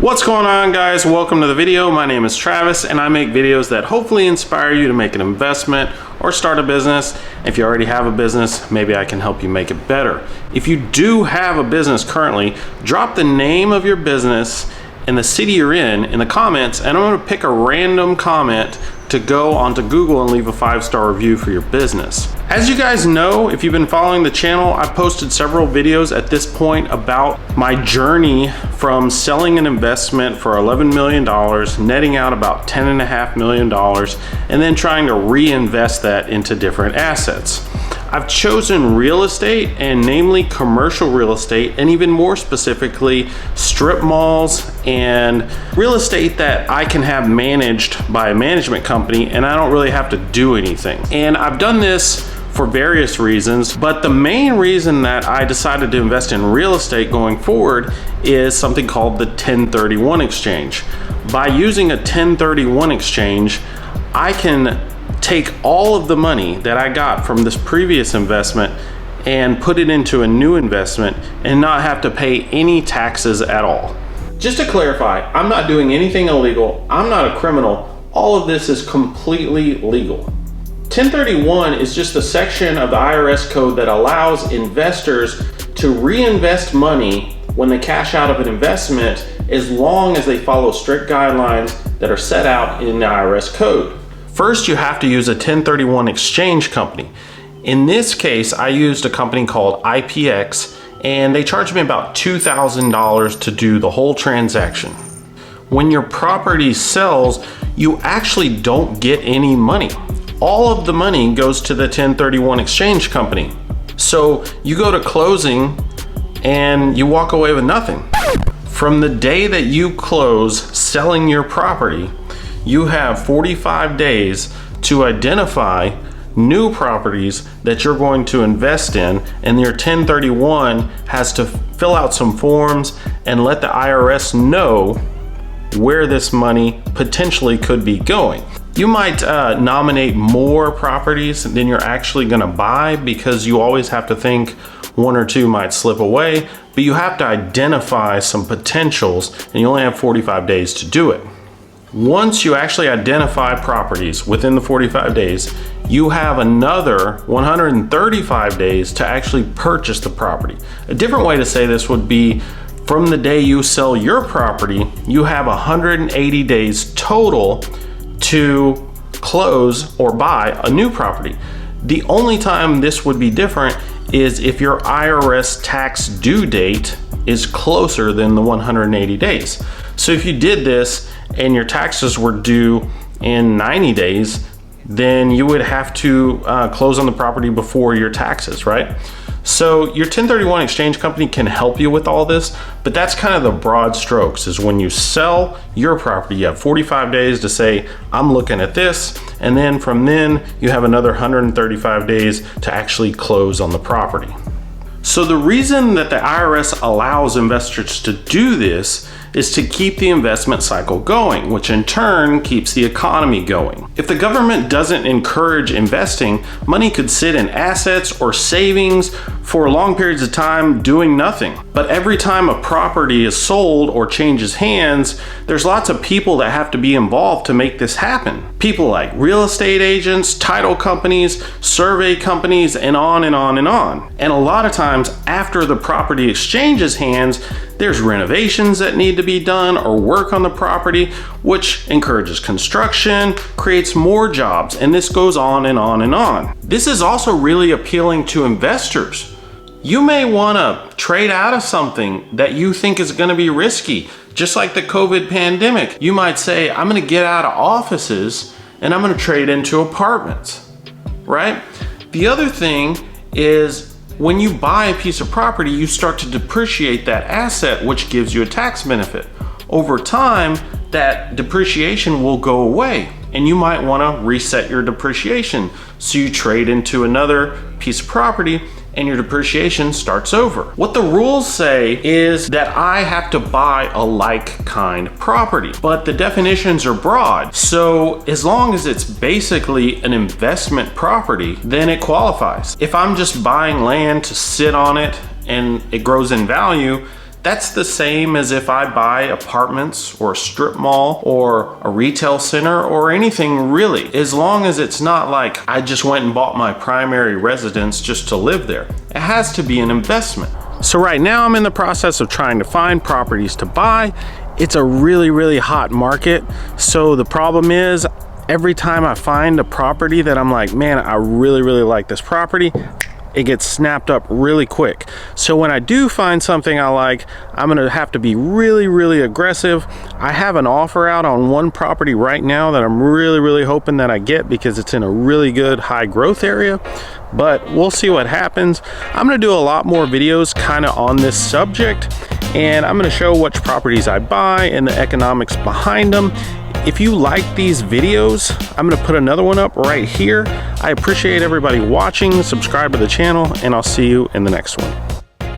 What's going on, guys? Welcome to the video. My name is Travis and I make videos that hopefully inspire you to make an investment or start a business. If you already have a business, maybe I can help you make it better. If you do have a business currently, drop the name of your business and the city you're in the comments, and I'm going to pick a random comment to go onto Google and leave a 5-star review for your business. As you guys know, if you've been following the channel, I've posted several videos at this point about my journey from selling an investment for $11 million, netting out about $10.5 million, and then trying to reinvest that into different assets. I've chosen real estate, and namely commercial real estate, and even more specifically strip malls and real estate that I can have managed by a management company and I don't really have to do anything. And I've done this for various reasons, but the main reason that I decided to invest in real estate going forward is something called the 1031 exchange. By using a 1031 exchange, I can take all of the money that I got from this previous investment and put it into a new investment and not have to pay any taxes at all. Just to clarify, I'm not doing anything illegal. I'm not a criminal. All of this is completely legal. 1031 is just a section of the IRS code that allows investors to reinvest money when they cash out of an investment, as long as they follow strict guidelines that are set out in the IRS code. First, you have to use a 1031 exchange company. In this case, I used a company called IPX, and they charged me about $2,000 to do the whole transaction. When your property sells, you actually don't get any money. All of the money goes to the 1031 exchange company. So you go to closing and you walk away with nothing. From the day that you close selling your property, you have 45 days to identify new properties that you're going to invest in, and your 1031 has to fill out some forms and let the IRS know where this money potentially could be going. You might nominate more properties than you're actually gonna buy, because you always have to think one or two might slip away, but you have to identify some potentials, and you only have 45 days to do it. Once you actually identify properties within the 45 days, you have another 135 days to actually purchase the property. A different way to say this would be, from the day you sell your property, you have 180 days total to close or buy a new property. The only time this would be different is if your IRS tax due date is closer than the 180 days. So if you did this and your taxes were due in 90 days, then you would have to close on the property before your taxes, right? So your 1031 exchange company can help you with all this, but that's kind of the broad strokes. Is when you sell your property, you have 45 days to say, I'm looking at this, and then from then you have another 135 days to actually close on the property. So the reason that the IRS allows investors to do this is to keep the investment cycle going, which in turn keeps the economy going. If the government doesn't encourage investing, money could sit in assets or savings for long periods of time doing nothing. But every time a property is sold or changes hands, there's lots of people that have to be involved to make this happen. People like real estate agents, title companies, survey companies, and on and on and on. And a lot of times after the property exchanges hands, there's renovations that need to be done or work on the property, which encourages construction, creates more jobs, and this goes on and on and on. This is also really appealing to investors. You may want to trade out of something that you think is going to be risky, just like the COVID pandemic. You might say, I'm going to get out of offices and I'm going to trade into apartments, right? The other thing is, when you buy a piece of property, you start to depreciate that asset, which gives you a tax benefit. Over time, that depreciation will go away, and you might want to reset your depreciation. So you trade into another piece of property and your depreciation starts over. What the rules say is that I have to buy a like kind property, but the definitions are broad. So as long as it's basically an investment property, then it qualifies. If I'm just buying land to sit on it and it grows in value, That's the same as if I buy apartments or a strip mall or a retail center or anything really, as long as it's not like I just went and bought my primary residence just to live there. It has to be an investment. So right now I'm in the process of trying to find properties to buy. It's a really hot market. So the problem is, every time I find a property that I'm like, man, I really like this property, it gets snapped up really quick. So when I do find something I like, I'm gonna have to be really aggressive. I have an offer out on one property right now that I'm really hoping that I get because it's in a really good high growth area, but we'll see what happens. I'm gonna do a lot more videos kind of on this subject, and I'm gonna show which properties I buy and the economics behind them. If you like these videos, I'm gonna put another one up right here. I appreciate everybody watching, subscribe to the channel, and I'll see you in the next one.